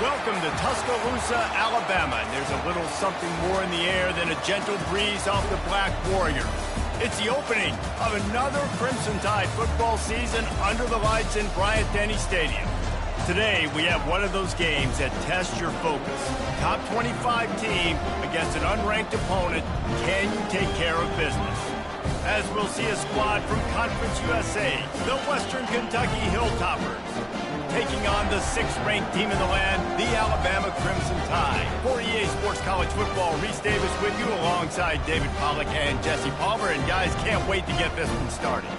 Welcome to Tuscaloosa, Alabama. And there's a little something more in the air than a gentle breeze off the Black Warrior. It's the opening of another Crimson Tide football season under the lights in Bryant-Denny Stadium. Today, we have one of those games that tests your focus. Top 25 team against an unranked opponent. Can you take care of business? As we'll see a squad from Conference USA, the Western Kentucky Hilltoppers, taking on the 6th-ranked team in the land, the Alabama Crimson Tide. For EA Sports College Football, Reese Davis with you alongside David Pollack and Jesse Palmer. And guys, can't wait to get this one started.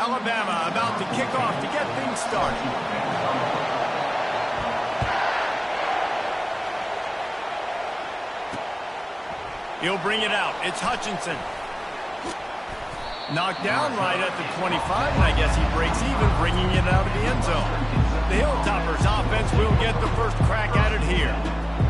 Alabama about to kick off to get things started. He'll bring it out. It's Hutchinson. Knocked down right at the 25, and I guess he breaks even, bringing it out of the end zone. The Hilltoppers offense will get the first crack at it here.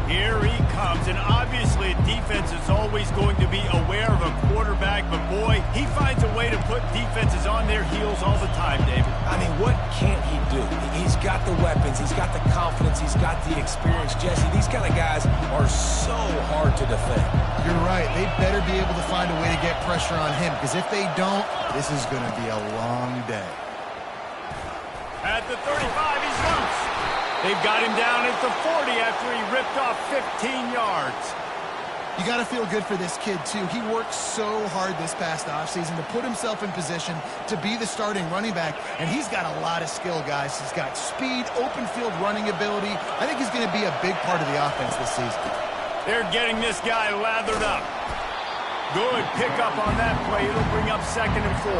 Here he comes, and obviously defense is always going to be aware of a quarterback, but boy, he finds a way to put defenses on their heels all the time, David. I mean, what can't he do? He's got the weapons, he's got the confidence, he's got the experience. Jesse, these kind of guys are so hard to defend. You're right. They better be able to find a way to get pressure on him, because if they don't, this is going to be a long day. At the 35, he's loose. They've got him down at the 40 after he ripped off 15 yards. You got to feel good for this kid, too. He worked so hard this past offseason to put himself in position to be the starting running back, and he's got a lot of skill, guys. He's got speed, open field running ability. I think he's going to be a big part of the offense this season. They're getting this guy lathered up. Good pickup on that play. It'll bring up 2nd and 4.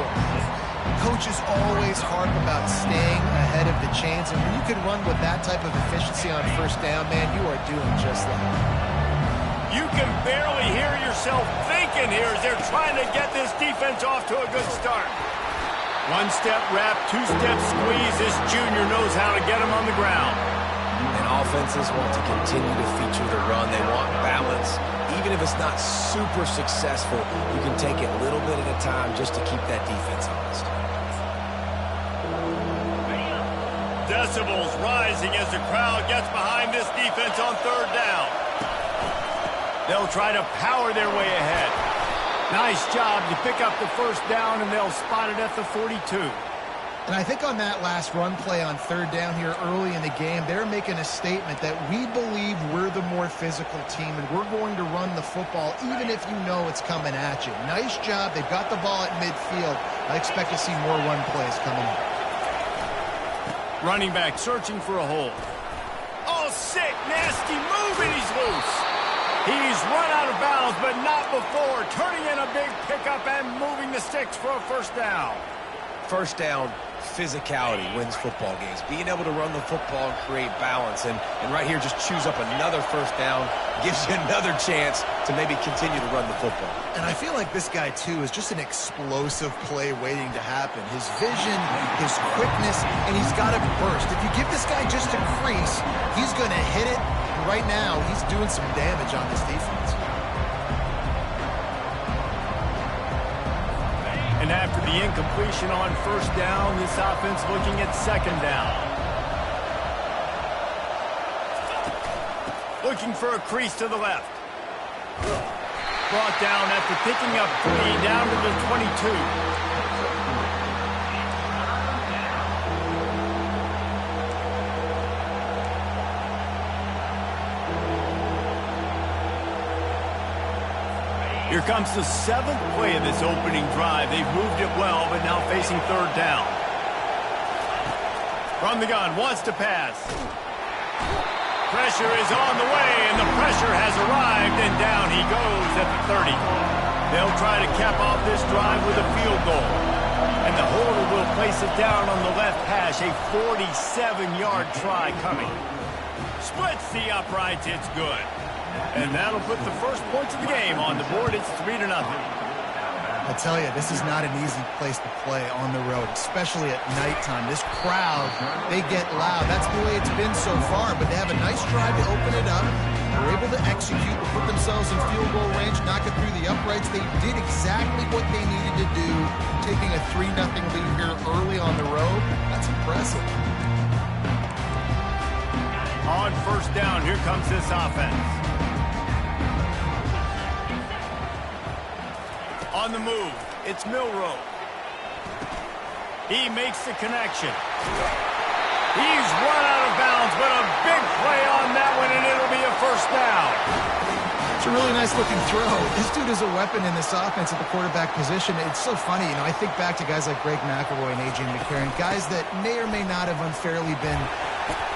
Coaches always harp about staying ahead of the chains, and when you can run with that type of efficiency on 1st down, man, you are doing just that. You can barely hear yourself thinking here as they're trying to get this defense off to a good start. 1-step wrap, 2-step squeeze. This junior knows how to get him on the ground. And offenses want to continue to feature the run. They want balance. Even if it's not super successful, you can take it a little bit at a time just to keep that defense honest. Decibels rising as the crowd gets behind this defense on 3rd down. They'll try to power their way ahead. Nice job to pick up the 1st down, and they'll spot it at the 42. And I think on that last run play on 3rd down here early in the game, they're making a statement that we believe we're the more physical team, and we're going to run the football even if you know it's coming at you. Nice job. They've got the ball at midfield. I expect to see more run plays coming up. Running back searching for a hole. Oh, sick, nasty move, and he's loose. He's run out of bounds, but not before. Turning in a big pickup and moving the sticks for a 1st down. 1st down, physicality wins football games. Being able to run the football and create balance. And right here, just choose up another 1st down. Gives you another chance to maybe continue to run the football. And I feel like this guy, too, is just an explosive play waiting to happen. His vision, his quickness, and he's got a burst. If you give this guy just a crease, he's going to hit it. And right now, he's doing some damage on this defense. And after the incompletion on 1st down, this offense looking at 2nd down. Looking for a crease to the left. Brought down after picking up 3 down to the 22. Here comes the 7th play of this opening drive. They've moved it well, but now facing 3rd down. From the gun, wants to pass. Pressure is on the way, and the pressure has arrived, and down he goes at the 30. They'll try to cap off this drive with a field goal. And the holder will place it down on the left hash, a 47-yard try coming. Splits the uprights, it's good. And that'll put the first points of the game on the board. It's 3-0. I tell you, this is not an easy place to play on the road, especially at nighttime. This crowd, they get loud. That's the way it's been so far, but they have a nice drive to open it up. They're able to execute, to put themselves in field goal range, knock it through the uprights. They did exactly what they needed to do, taking a 3-0 lead here early on the road. That's impressive. On first down, here comes this offense. On the move, it's Milroe. He makes the connection. He's run out of bounds, but a big play on that one, and it'll be a first down. It's a really nice-looking throw. This dude is a weapon in this offense at the quarterback position. It's so funny. You know, I think back to guys like Greg McElroy and A.J. McCarron, guys that may or may not have unfairly been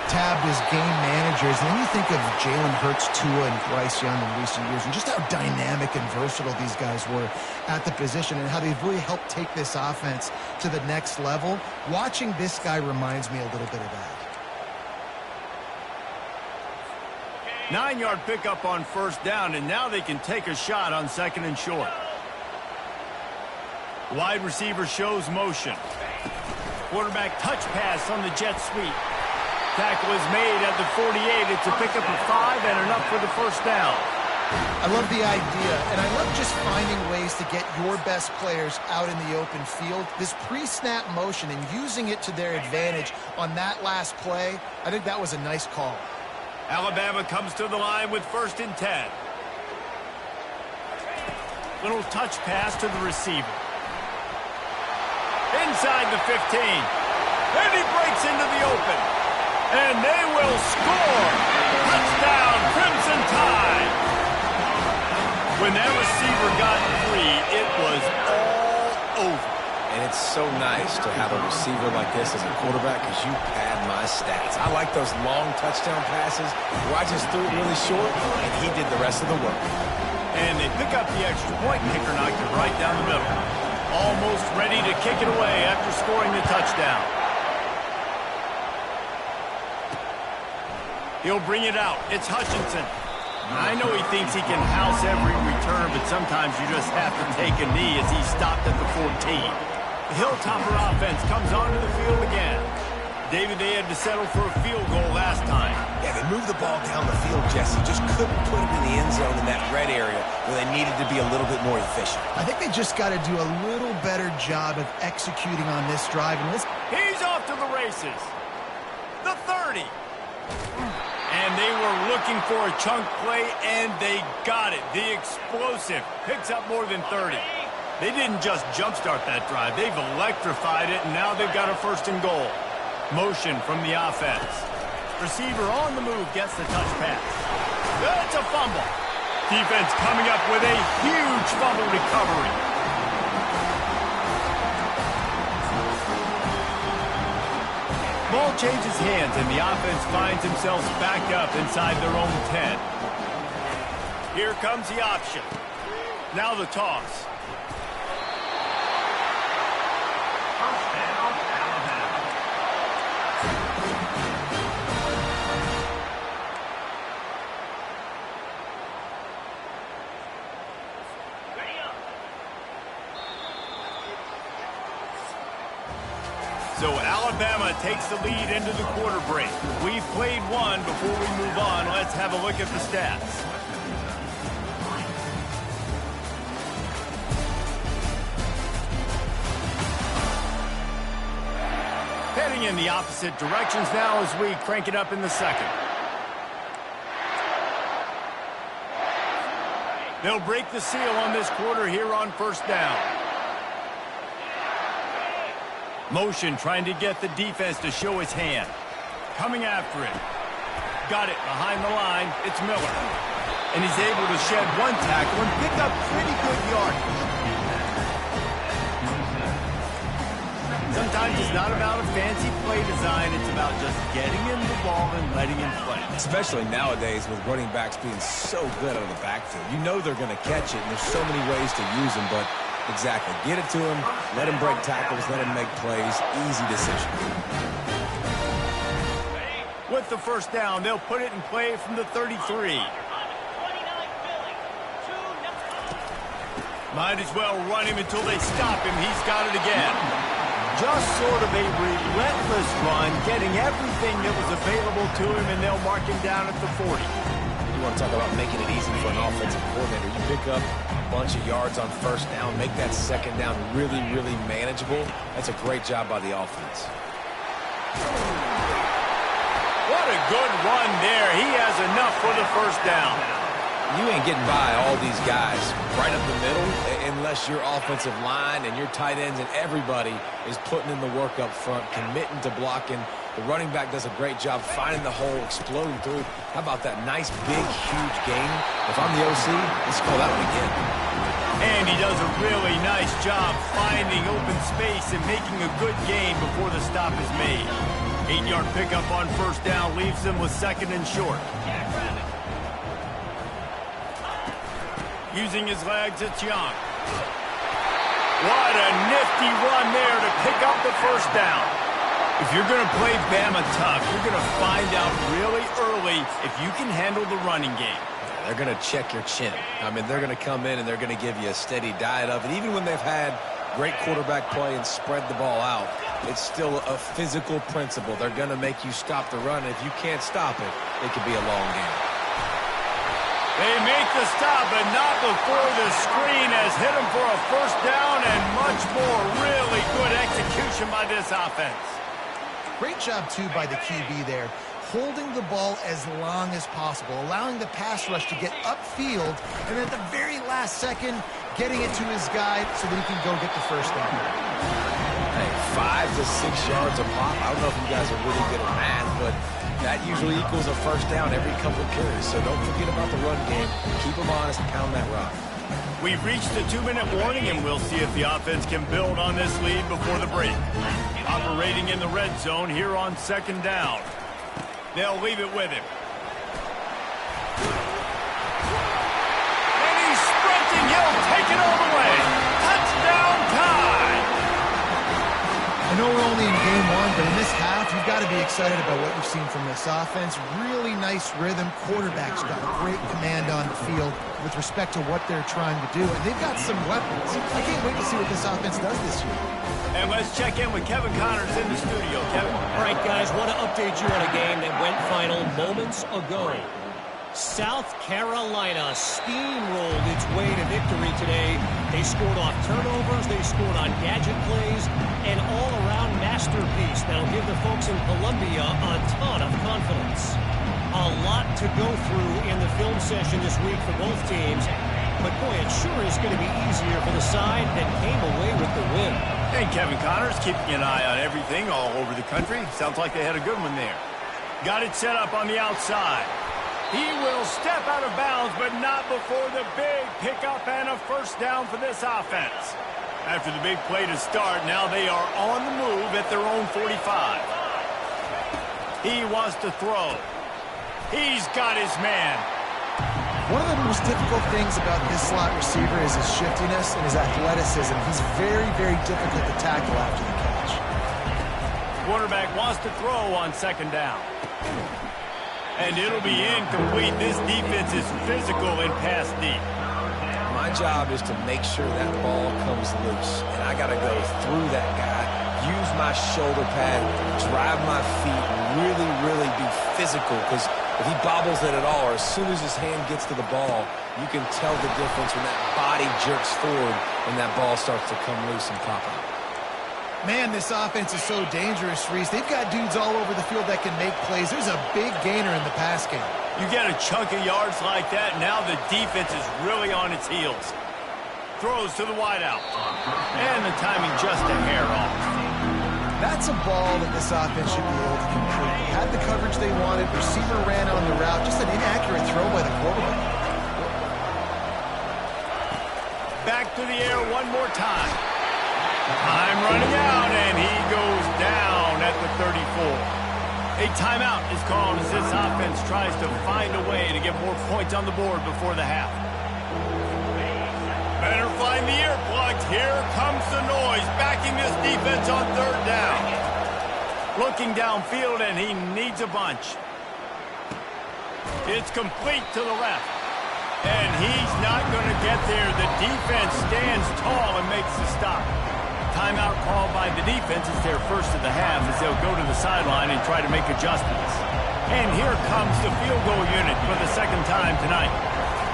tabbed as game managers. And then you think of Jalen Hurts, Tua, and Bryce Young in recent years, and just how dynamic and versatile these guys were at the position and how they've really helped take this offense to the next level. Watching this guy reminds me a little bit of that. 9-yard pickup on first down, and now they can take a shot on second and short. Wide receiver shows motion. Quarterback touch pass on the jet sweep. Tackle is made at the 48. It's a pickup of 5 and enough for the first down. I love the idea, and I love just finding ways to get your best players out in the open field. This pre-snap motion and using it to their advantage on that last play, I think that was a nice call. Alabama comes to the line with 1st and 10. Little touch pass to the receiver. Inside the 15. And he breaks into the open. And they will score. Touchdown, Crimson Tide. When that receiver got free, it was all over. And it's so nice to have a receiver like this as a quarterback because you pad my stats. I like those long touchdown passes where I just threw it really short, and he did the rest of the work. And they pick up the extra point. Kicker knocked it right down the middle. Almost ready to kick it away after scoring the touchdown. He'll bring it out. It's Hutchinson. I know he thinks he can house every return, but sometimes you just have to take a knee as he stopped at the 14. The Hilltopper offense comes onto the field again. David, they had to settle for a field goal last time. Yeah, they moved the ball down the field, Jesse. Just couldn't put it in the end zone in that red area where they needed to be a little bit more efficient. I think they just got to do a little better job of executing on this drive. And he's off to the races. The 30. And they were looking for a chunk play, and they got it. The explosive picks up more than 30. They didn't just jumpstart that drive. They've electrified it, and now they've got a 1st and goal. Motion from the offense. Receiver on the move gets the touch pass. It's a fumble. Defense coming up with a huge fumble recovery. Ball changes hands, and the offense finds themselves back up inside their own 10. Here comes the option. Now the toss. So Alabama takes the lead into the quarter break. We've played one. Before we move on, let's have a look at the stats. Heading in the opposite directions now as we crank it up in the second. They'll break the seal on this quarter here on first down. Motion trying to get the defense to show his hand. Coming after it. Got it behind the line. It's Miller. And he's able to shed one tackle and pick up pretty good yardage. Sometimes it's not about a fancy play design. It's about just getting him the ball and letting him play. Especially nowadays with running backs being so good out of the backfield. You know they're going to catch it, and there's so many ways to use them, but exactly. Get it to him, let him break tackles, let him make plays. Easy decision. With the first down, they'll put it in play from the 33. Might as well run him until they stop him. He's got it again. Just sort of a relentless run, getting everything that was available to him, and they'll mark him down at the 40. You want to talk about making it easy for an offensive coordinator. You pick up a bunch of yards on first down, make that second down really, really manageable. That's a great job by the offense. What a good run there. He has enough for the first down. You ain't getting by all these guys right up the middle unless your offensive line and your tight ends and everybody is putting in the work up front, committing to blocking. The running back does a great job finding the hole, exploding through. How about that nice, big, huge gain? If I'm the OC, let's call that one again. And he does a really nice job finding open space and making a good gain before the stop is made. 8-yard pickup on first down leaves them with second and short. Using his legs, it's Young. What a nifty run there to pick up the first down. If you're going to play Bama tough, you're going to find out really early if you can handle the running game. They're going to check your chin. I mean, they're going to come in and they're going to give you a steady diet of it. Even when they've had great quarterback play and spread the ball out, it's still a physical principle. They're going to make you stop the run. If you can't stop it, it could be a long game. They make the stop, but not before the screen has hit them for a first down and much more. Really good execution by this offense. Great job, too, by the QB there, holding the ball as long as possible, allowing the pass rush to get upfield, and at the very last second, getting it to his guy so that he can go get the first down. Hey, 5 to 6 yards a pop. I don't know if you guys are really good at math, but that usually equals a first down every couple of carries. So don't forget about the run game. Keep them honest, pound that rock. We've reached the 2-minute warning, and we'll see if the offense can build on this lead before the break. Operating in the red zone here on second down. They'll leave it with him. And he's sprinting. He'll take it all the way. Touchdown time. I know we're only in game one, but in this half, you've got to be excited about what you've seen from this offense. Really nice rhythm. Quarterback's got great command on the field with respect to what they're trying to do. And they've got some weapons. I can't wait to see what this offense does this year. And let's check in with Kevin Connors in the studio. Kevin. All right, guys, want to update you on a game that went final moments ago. South Carolina steamrolled its way to victory today. They scored off turnovers, they scored on gadget plays, an all-around masterpiece that'll give the folks in Columbia a ton of confidence. A lot to go through in the film session this week for both teams, but boy, it sure is going to be easier for the side that came away with the win. And Kevin Connors keeping an eye on everything all over the country. Sounds like they had a good one there. Got it set up on the outside. He will step out of bounds, but not before the big pickup and a first down for this offense. After the big play to start, now they are on the move at their own 45. He wants to throw. He's got his man. One of the most difficult things about this slot receiver is his shiftiness and his athleticism. He's very, very difficult to tackle after the catch. Quarterback wants to throw on second down. And it'll be incomplete. This defense is physical in pass deep. My job is to make sure that ball comes loose. And I got to go through that guy, use my shoulder pad, drive my feet, really, really be physical. Because if he bobbles it at all, or as soon as his hand gets to the ball, you can tell the difference when that body jerks forward and that ball starts to come loose and pop out. Man, this offense is so dangerous, Reese. They've got dudes all over the field that can make plays. There's a big gainer in the pass game. You get a chunk of yards like that, now the defense is really on its heels. Throws to the wideout. And the timing just a hair off. That's a ball that this offense should be able to complete. Had the coverage they wanted. Receiver ran on the route. Just an inaccurate throw by the quarterback. Back to the air one more time. Time running out, and he goes down at the 34. A timeout is called as this offense tries to find a way to get more points on the board before the half. Better find the earplugs. Here comes the noise, backing this defense on third down. Looking downfield, and he needs a bunch. It's complete to the left. And he's not going to get there. The defense stands tall and makes the stop. Timeout called by the defense is their first of the half as they'll go to the sideline and try to make adjustments. And here comes the field goal unit for the second time tonight.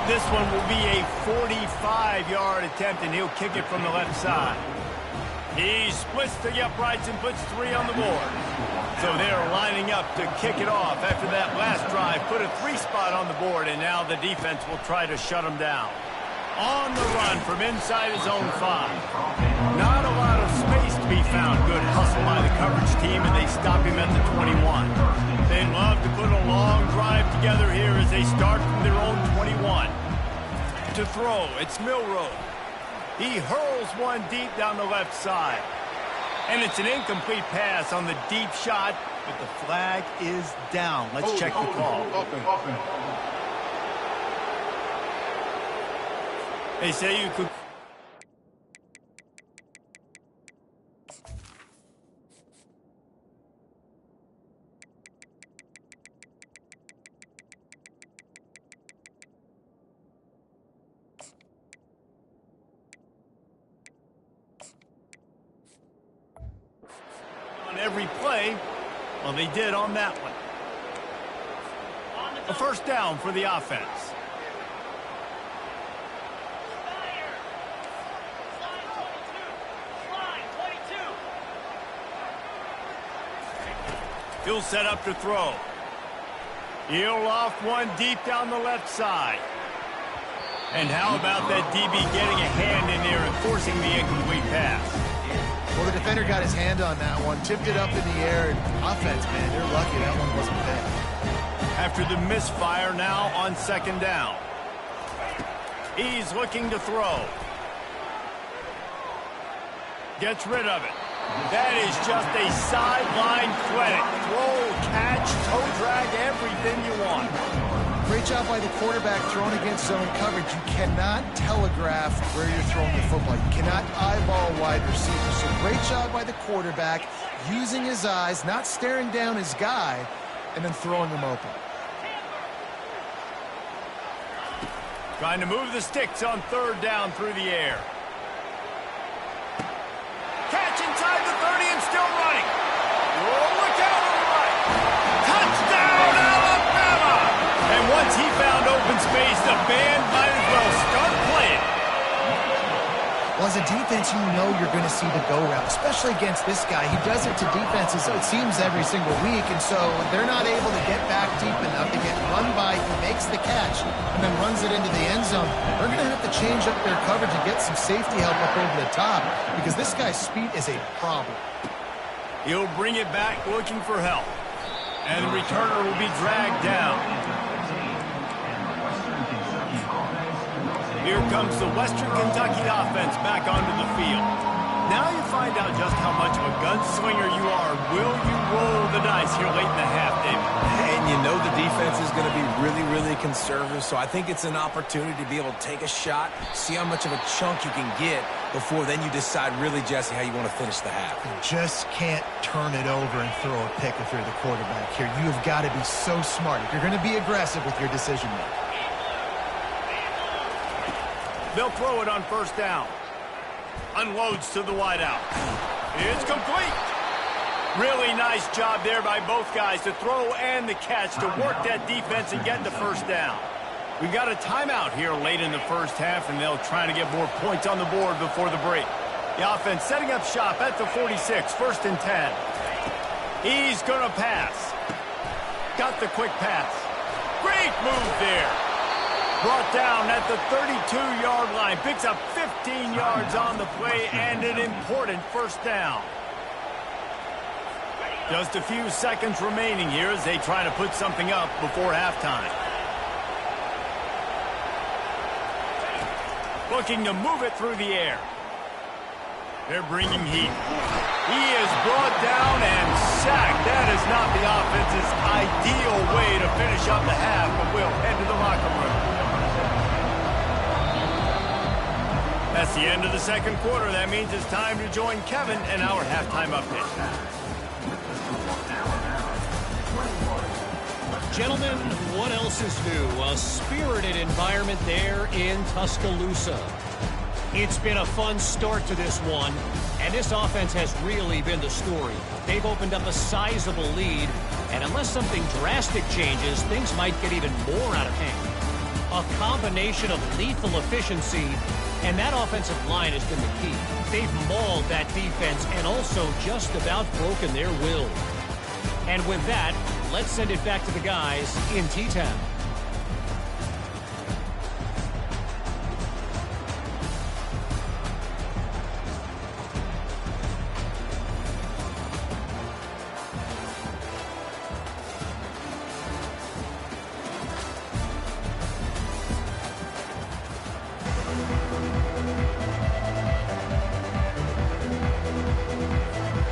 This one will be a 45-yard attempt, and he'll kick it from the left side. He splits the uprights and puts 3 on the board. So they're lining up to kick it off after that last drive. Put a 3 spot on the board, and now the defense will try to shut him down. On the run from inside his own 5. Not a lot of space to be found. Good hustle by the coverage team, and they stop him at the 21. They love to put a long drive together here as they start from their own 21. To throw, it's Milroe. He hurls one deep down the left side. And it's an incomplete pass on the deep shot, but the flag is down. Let's check the call. They say you could... on every play, well, they did on that one. A first down for the offense. He'll set up to throw. He'll off one deep down the left side. And how about that DB getting a hand in there and forcing the incomplete pass? Well, the defender got his hand on that one, tipped it up in the air, and offense, man, they're lucky that one wasn't picked. After the misfire, now on second down. He's looking to throw. Gets rid of it. That is just a sideline clinic. Throw, catch, toe drag, everything you want. Great job by the quarterback throwing against zone coverage. You cannot telegraph where you're throwing the football. You cannot eyeball wide receivers. So great job by the quarterback using his eyes, not staring down his guy, and then throwing him open. Trying to move the sticks on third down through the air. Catch inside the 30 and still running. Oh, look out on the right. Touchdown, Alabama! And once he found open space, the band might as well start playing. Well, as a defense, you know you're going to see the go route, especially against this guy. He does it to defenses, it seems, every single week, and so they're not able to get back deep enough to get run by. He makes the catch and then runs it into the end zone. They're going to have to change up their coverage and get some safety help up over the top because this guy's speed is a problem. He'll bring it back looking for help. And the returner will be dragged down. Here comes the Western Kentucky offense back onto the field. Now you find out just how much of a gunslinger you are. Will you roll the dice here late in the half, David? And you know the defense is going to be really, really conservative, so I think it's an opportunity to be able to take a shot, see how much of a chunk you can get before then you decide really, Jesse, how you want to finish the half. You just can't turn it over and throw a pick if you're the quarterback here. You have got to be so smart if you're going to be aggressive with your decision-making. They'll throw it on first down. Unloads to the wideout. It's complete. Really nice job there by both guys to throw and the catch to work that defense and get the first down. We've got a timeout here late in the first half, and they'll try to get more points on the board before the break. The offense setting up shop at the 46, first and 10. He's going to pass. Got the quick pass. Great move there. Brought down at the 32-yard line. Picks up 15 yards on the play and an important first down. Just a few seconds remaining here as they try to put something up before halftime. Looking to move it through the air. They're bringing heat. He is brought down and sacked. That is not the offense's ideal way to finish up the half, but we'll head to the locker room. That's the end of the second quarter. That means it's time to join Kevin and our halftime update. Gentlemen, what else is new? A spirited environment there in Tuscaloosa. It's been a fun start to this one, and this offense has really been the story. They've opened up a sizable lead, and unless something drastic changes, things might get even more out of hand. A combination of lethal efficiency, and that offensive line has been the key. They've mauled that defense and also just about broken their will. And with that, let's send it back to the guys in T-Town.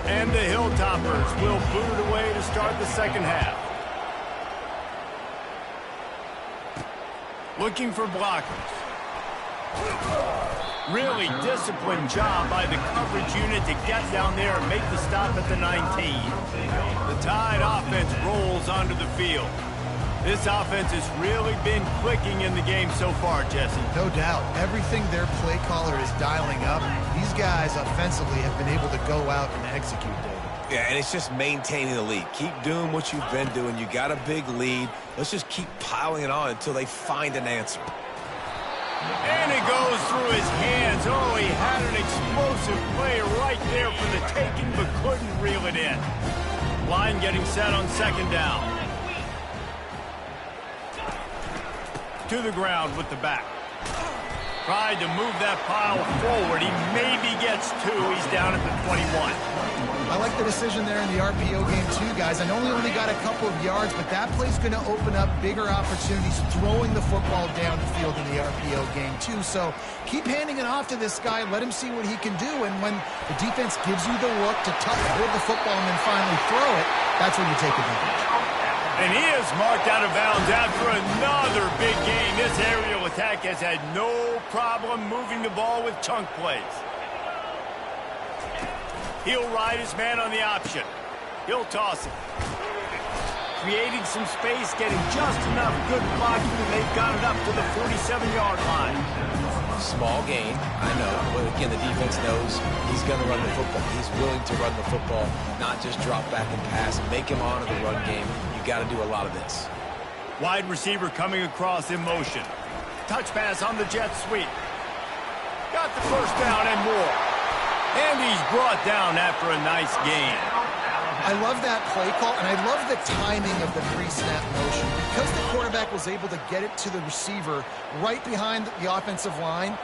And the Hilltoppers will boot away to start the second half. Looking for blockers. Really disciplined job by the coverage unit to get down there and make the stop at the 19. The Tide offense rolls onto the field. This offense has really been clicking in the game so far, Jesse. No doubt. Everything their play caller is dialing up, these guys offensively have been able to go out and execute, David. Yeah, and it's just maintaining the lead. Keep doing what you've been doing. You got a big lead. Let's just keep piling it on until they find an answer. And it goes through his hands. Oh, he had an explosive play right there for the taking, but couldn't reel it in. Line getting set on second down. To the ground with the back. Tried to move that pile forward. He maybe gets two. He's down at the 21. I like the decision there in the RPO game too, guys. I know he only got a couple of yards, but that play's going to open up bigger opportunities throwing the football downfield in the RPO game too. So keep handing it off to this guy. Let him see what he can do. And when the defense gives you the look to hold the football and then finally throw it, that's when you take advantage. And he is marked out of bounds after another big gain. This aerial attack has had no problem moving the ball with chunk plays. He'll ride his man on the option. He'll toss it. Creating some space, getting just enough good blocking, and they've got it up to the 47-yard line. Small gain, I know, but again, the defense knows he's going to run the football. He's willing to run the football, not just drop back and pass, make him honor the run game. You got to do a lot of this. Wide receiver coming across in motion. Touch pass on the jet sweep. Got the first down and more. And he's brought down after a nice gain. I love that play call, and I love the timing of the pre-snap motion. Because the quarterback was able to get it to the receiver right behind the offensive line,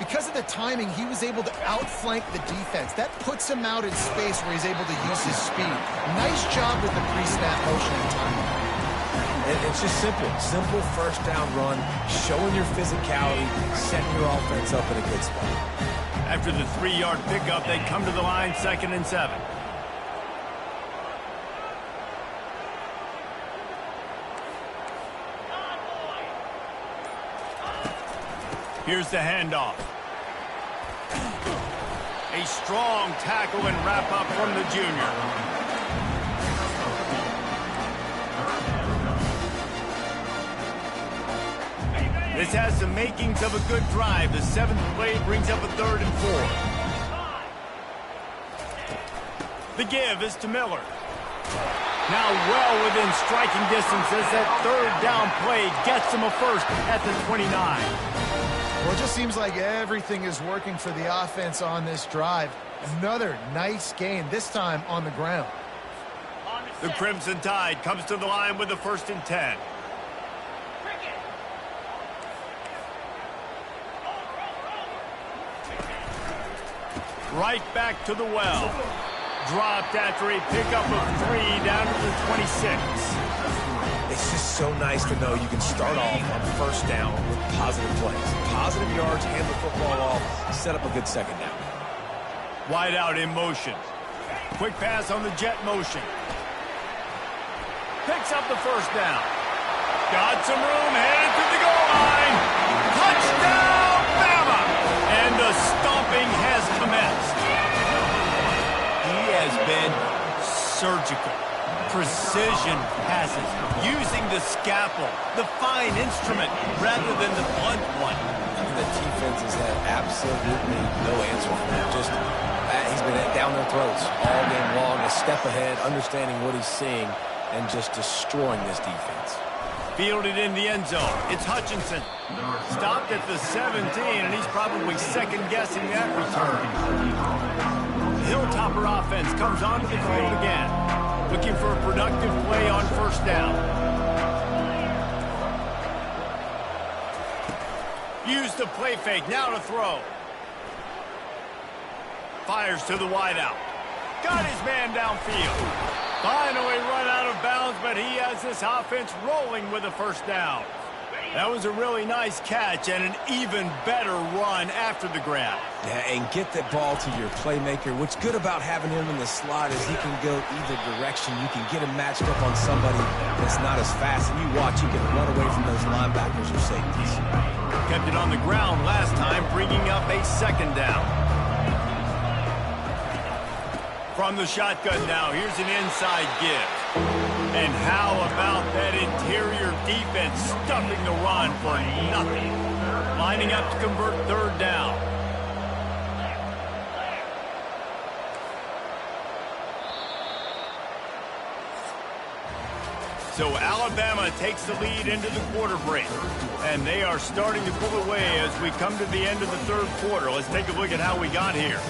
because of the timing, he was able to outflank the defense. That puts him out in space where he's able to use his speed. Nice job with the pre-snap motion and timing. And it's just simple first down run, showing your physicality, setting your offense up in a good spot. After the 3-yard pickup, they come to the line, 2nd and 7. Here's the handoff. A strong tackle and wrap up from the junior. This has the makings of a good drive. The 7th play brings up a 3rd and 4. The give is to Miller. Now well within striking distance as that 3rd down play gets him a first at the 29. Well, it just seems like everything is working for the offense on this drive. Another nice gain, this time on the ground. The Crimson Tide comes to the line with the 1st and 10. Right back to the well. Dropped after a pickup of 3 down to the 26. It's just so nice to know you can start off on 1st down with positive plays. Positive yards, hand the football off, set up a good 2nd down. Wide out in motion. Quick pass on the jet motion. Picks up the 1st down. Got some room, headed to the goal line. Touchdown, Bama! And the stomping has commenced. He has been surgical. Precision passes, using the scalpel, the fine instrument, rather than the blunt one. The defense has had absolutely no answer for him. Just he's been down their throats all game long, a step ahead, understanding what he's seeing, and just destroying this defense. Fielded in the end zone. It's Hutchinson. Stopped at the 17, and he's probably second-guessing that return. The Hilltopper offense comes onto the field again, looking for a productive play on first down. Use the play fake, now to throw. Fires to the wideout. Got his man downfield. Finally run out of bounds, but he has this offense rolling with a first down. That was a really nice catch and an even better run after the grab. Yeah, and get the ball to your playmaker. What's good about having him in the slot is he can go either direction. You can get him matched up on somebody that's not as fast, and you watch, he can run away from those linebackers or safeties. Kept it on the ground last time, bringing up a second down. From the shotgun now, here's an inside give. And how about that interior defense stuffing the run for nothing? Lining up to convert third down. So Alabama takes the lead into the quarter break. And they are starting to pull away as we come to the end of the third quarter. Let's take a look at how we got here.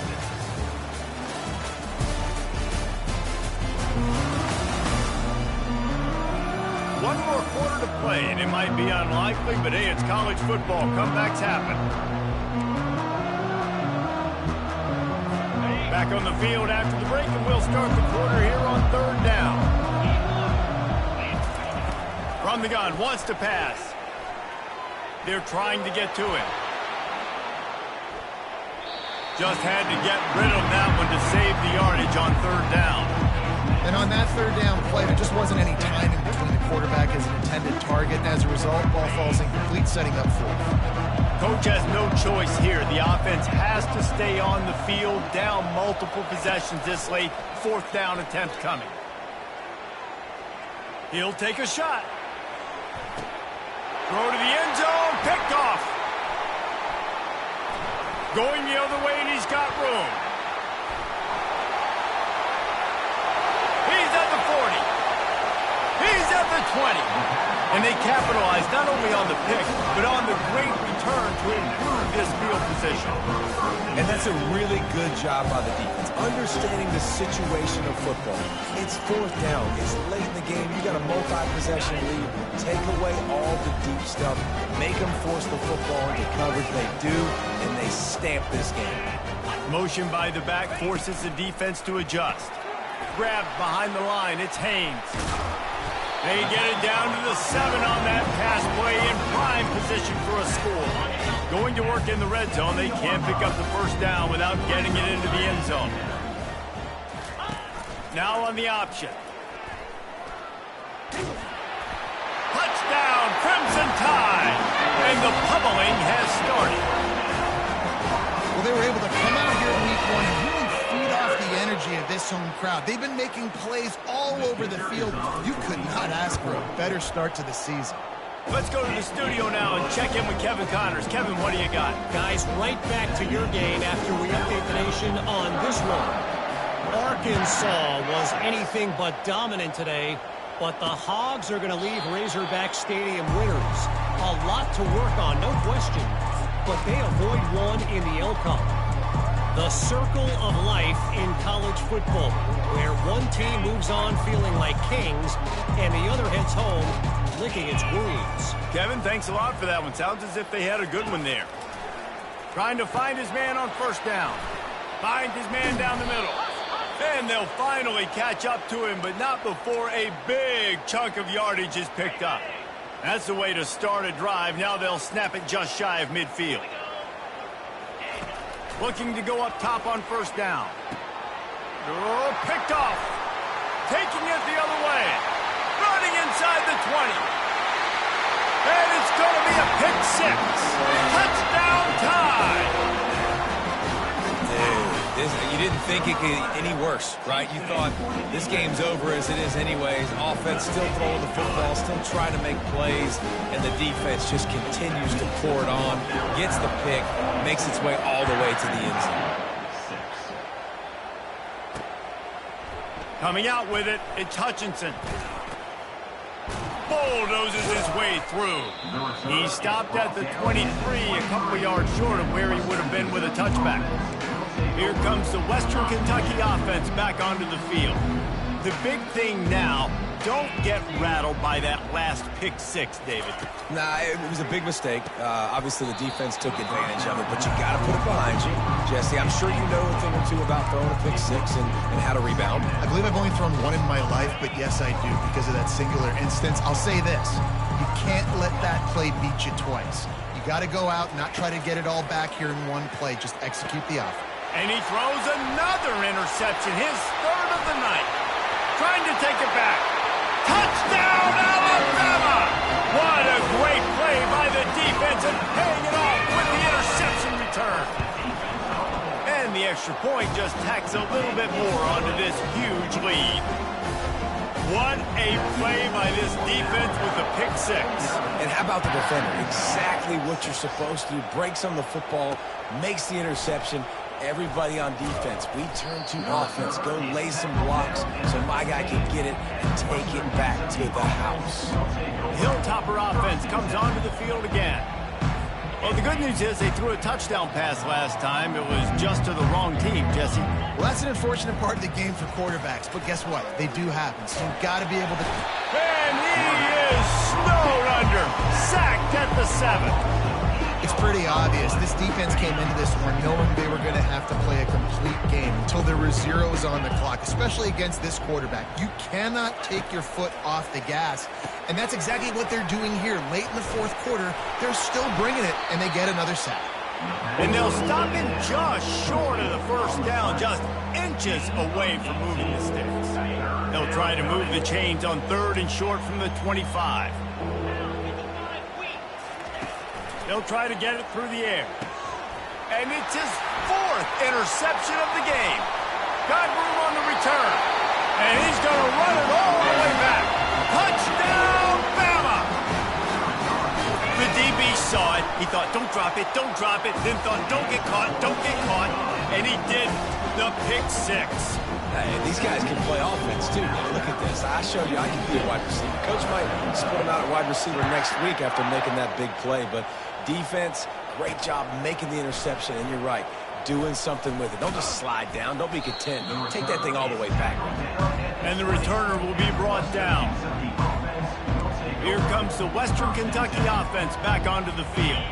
One more quarter to play, and it might be unlikely, but hey, it's college football. Comebacks happen. Back on the field after the break, and we'll start the quarter here on third down. From the gun, wants to pass. They're trying to get to him. Just had to get rid of that one to save the yardage on third down. And on that third down play, there just wasn't any time in between the quarterback and his intended target. And as a result, ball falls incomplete, setting up fourth. Coach has no choice here. The offense has to stay on the field, down multiple possessions this late. Fourth down attempt coming. He'll take a shot. Throw to the end zone, picked off. Going the other way, and he's got room. He's at the 40. He's at the 20. And they capitalize not only on the pick, but on the great return to improve this field position. And that's a really good job by the defense, understanding the situation of football. It's fourth down. It's late in the game. You got a multi-possession lead. Take away all the deep stuff. Make them force the football into coverage. They do, and they stamp this game. Motion by the back forces the defense to adjust. Grabbed behind the line. It's Haynes. They get it down to the 7 on that pass play, in prime position for a score. Going to work in the red zone. They can't pick up the first down without getting it into the end zone. Now on the option. Touchdown, Crimson Tide. And the pummeling has started. Well, they were able to come out here in week one and really feed off the energy of this home crowd. They've been making plays all over the field. You could not ask for a better start to the season. Let's go to the studio now and check in with Kevin Connors. Kevin, what do you got? Guys, right back to your game after we update the nation on this one. Arkansas was anything but dominant today, but the Hogs are going to leave Razorback Stadium winners. A lot to work on, no question, but they avoid one in the L-Cup. The circle of life in college football, where one team moves on feeling like kings and the other heads home licking its wounds. Kevin, thanks a lot for that one. Sounds as if they had a good one there. Trying to find his man on first down. Find his man down the middle. And they'll finally catch up to him, but not before a big chunk of yardage is picked up. That's the way to start a drive. Now they'll snap it just shy of midfield. Looking to go up top on first down. Oh, picked off. Taking it the other way. Running inside the 20. And it's going to be a pick six. Touchdown Tide. You didn't think it could get any worse, right? You thought this game's over as it is anyways. Offense still throwing the football, still trying to make plays, and the defense just continues to pour it on, gets the pick, makes its way all the way to the end zone. Coming out with it, it's Hutchinson. Bulldozes his way through. He stopped at the 23, a couple yards short of where he would have been with a touchback. Here comes the Western Kentucky offense back onto the field. The big thing now, don't get rattled by that last pick six, David. Nah, it was a big mistake. Obviously, the defense took advantage of it, but you got to put it behind you. Jesse, I'm sure you know a thing or two about throwing a pick six and how to rebound. I believe I've only thrown one in my life, but yes, I do, because of that singular instance. I'll say this. You can't let that play beat you twice. You got to go out, not try to get it all back here in one play. Just execute the offense. And he throws another interception, his third of the night. Trying to take it back. Touchdown, Alabama! What a great play by the defense and paying it off with the interception return. And the extra point just tacks a little bit more onto this huge lead. What a play by this defense with the pick six. And how about the defender? Exactly what you're supposed to do. Breaks on the football, makes the interception. Everybody on defense, we turn to offense. Go lay some blocks so my guy can get it and take it back to the house. Hilltopper offense comes onto the field again. Well, the good news is they threw a touchdown pass last time. It was just to the wrong team, Jesse. Well, that's an unfortunate part of the game for quarterbacks, but guess what? They do happen, so you've got to be able to... And he is snowed under, sacked at the 7. It's pretty obvious. This defense came into this one knowing they were going to have to play a complete game until there were zeros on the clock, especially against this quarterback. You cannot take your foot off the gas, and that's exactly what they're doing here. Late in the fourth quarter, they're still bringing it, and they get another sack. And they'll stop him just short of the first down, just inches away from moving the sticks. They'll try to move the chains on third and short from the 25. They'll try to get it through the air. And it's his fourth interception of the game. Got room on the return. And he's going to run it all the way back. Touchdown, Bama! The DB saw it. He thought, don't drop it, don't drop it. Then thought, don't get caught, don't get caught. And he did the pick six. Hey, these guys can play offense, too. Look at this. I showed you I can be a wide receiver. Coach might split him out at wide receiver next week after making that big play, but defense, great job making the interception, and you're right, doing something with it. Don't just slide down. Don't be content. Take that thing all the way back. And the returner will be brought down. Here comes the Western Kentucky offense back onto the field.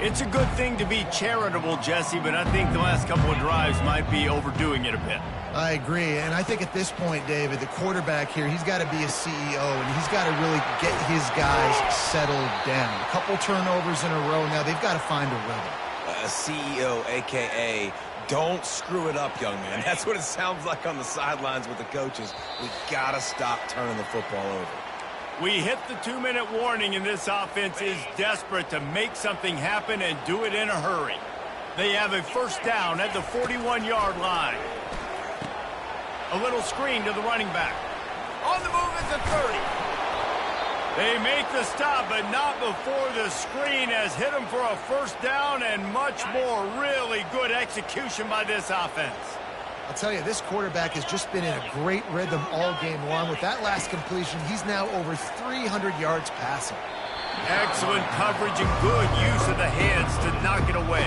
It's a good thing to be charitable, Jesse, but I think the last couple of drives might be overdoing it a bit. I agree, and I think at this point, David, the quarterback here, he's got to be a CEO, and he's got to really get his guys settled down. A couple turnovers in a row now. They've got to find a rhythm. A CEO, a.k.a. don't screw it up, young man. That's what it sounds like on the sidelines with the coaches. We got to stop turning the football over. We hit the 2-minute warning, and this offense is desperate to make something happen and do it in a hurry. They have a first down at the 41-yard line. A little screen to the running back. On the move at the 30. They make the stop, but not before the screen has hit them for a first down and much more. Really good execution by this offense. I'll tell you, this quarterback has just been in a great rhythm all game long. With that last completion, he's now over 300 yards passing. Excellent coverage and good use of the hands to knock it away.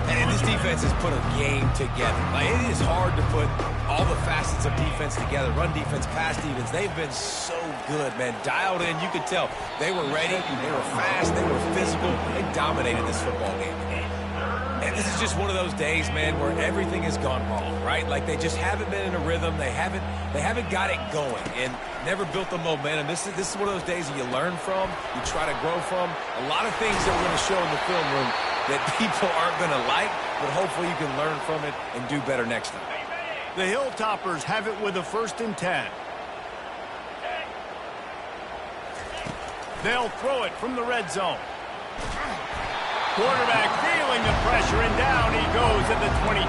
And this defense has put a game together. Like, it is hard to put all the facets of defense together. Run defense, pass defense. They've been so good, man. Dialed in. You could tell they were ready. They were fast. They were physical. They dominated this football game. And this is just one of those days, man, where everything has gone wrong, right? Like, they just haven't been in a rhythm. They haven't got it going and never built the momentum. This is one of those days that you learn from, you try to grow from. A lot of things that we're going to show in the film room that people aren't going to like, but hopefully you can learn from it and do better next time. The Hilltoppers have it with a 1st and 10. They'll throw it from the red zone. Quarterback feeling the pressure, and down he goes at the 22.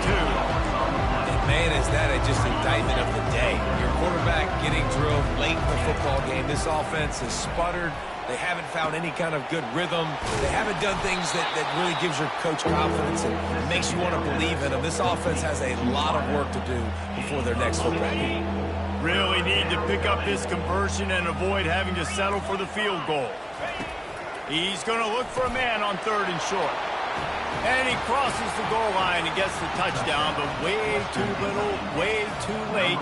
Man, is that just indictment of the day. Your quarterback getting drilled late in the football game. This offense has sputtered. They haven't found any kind of good rhythm. They haven't done things that really gives your coach confidence and makes you want to believe in them. This offense has a lot of work to do before their next football game. Really need to pick up this conversion and avoid having to settle for the field goal. He's going to look for a man on 3rd and short. And he crosses the goal line and gets the touchdown, but way too little, way too late.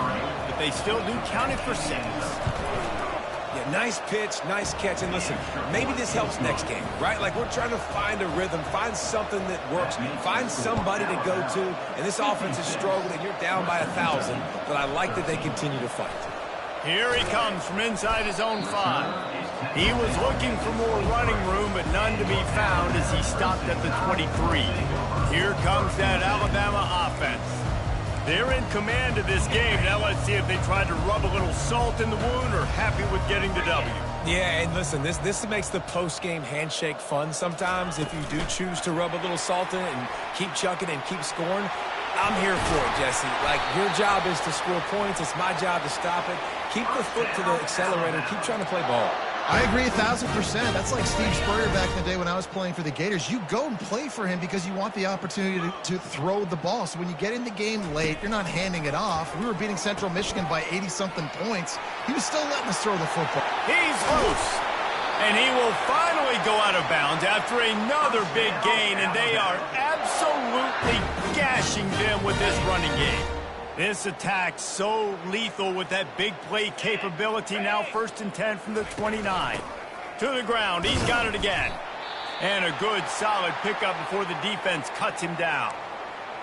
But they still do count it for 6. Yeah, nice pitch, nice catch. And listen, maybe this helps next game, right? Like we're trying to find a rhythm, find something that works, find somebody to go to. And this offense is struggling. You're down by 1,000, but I like that they continue to fight. Here he comes from inside his own 5. He was looking for more running room, but none to be found as he stopped at the 23. Here comes that Alabama offense. They're in command of this game. Now let's see if they tried to rub a little salt in the wound or happy with getting the W. Yeah, and listen, this makes the post-game handshake fun sometimes. If you do choose to rub a little salt in it and keep chucking and keep scoring, I'm here for it, Jesse. Like, your job is to score points. It's my job to stop it. Keep the foot to the accelerator. Keep trying to play ball. I agree 1,000%. That's like Steve Spurrier back in the day when I was playing for the Gators. You go and play for him because you want the opportunity to throw the ball. So when you get in the game late, you're not handing it off. We were beating Central Michigan by 80-something points. He was still letting us throw the football. He's loose. And he will finally go out of bounds after another big gain, and they are absolutely gashing them with this running game. This attack so lethal with that big play capability. Now 1st and 10 from the 29. To the ground. He's got it again. And a good, solid pickup before the defense cuts him down.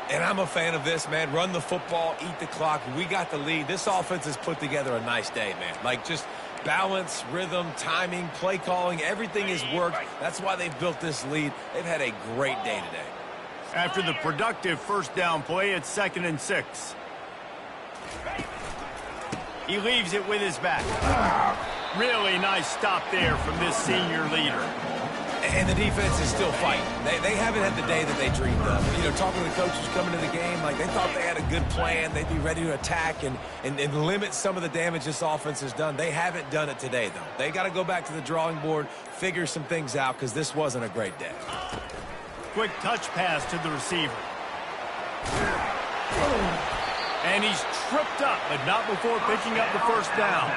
And I'm a fan of this, man. Run the football, eat the clock. We got the lead. This offense has put together a nice day, man. Like, just balance, rhythm, timing, play calling. Everything has worked. That's why they've built this lead. They've had a great day today. After the productive 1st down play, it's 2nd and 6. He leaves it with his back. Really nice stop there from this senior leader. And the defense is still fighting. They haven't had the day that they dreamed of. You know, talking to the coaches coming to the game, like they thought they had a good plan. They'd be ready to attack and limit some of the damage this offense has done. They haven't done it today, though. They got to go back to the drawing board, figure some things out, because this wasn't a great day. Quick touch pass to the receiver. And he's tripped up, but not before picking up the 1st down.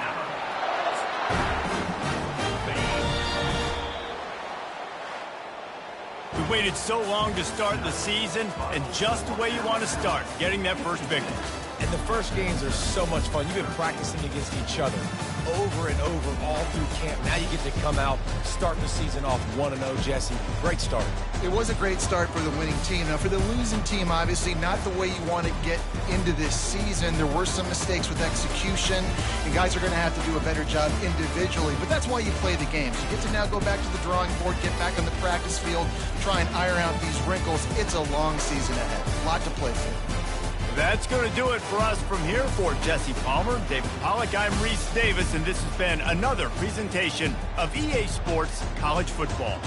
We waited so long to start the season, and just the way you want to start, getting that first victory. And the first games are so much fun. You've been practicing against each other over and over all through camp. Now you get to come out, start the season off 1-0, Jesse. Great start. It was a great start for the winning team. Now, for the losing team, obviously, not the way you want to get into this season. There were some mistakes with execution, and guys are going to have to do a better job individually. But that's why you play the games. You get to now go back to the drawing board, get back on the practice field, try and iron out these wrinkles. It's a long season ahead. A lot to play for. That's going to do it for us from here. For Jesse Palmer, David Pollack, I'm Reese Davis, and this has been another presentation of EA Sports College Football.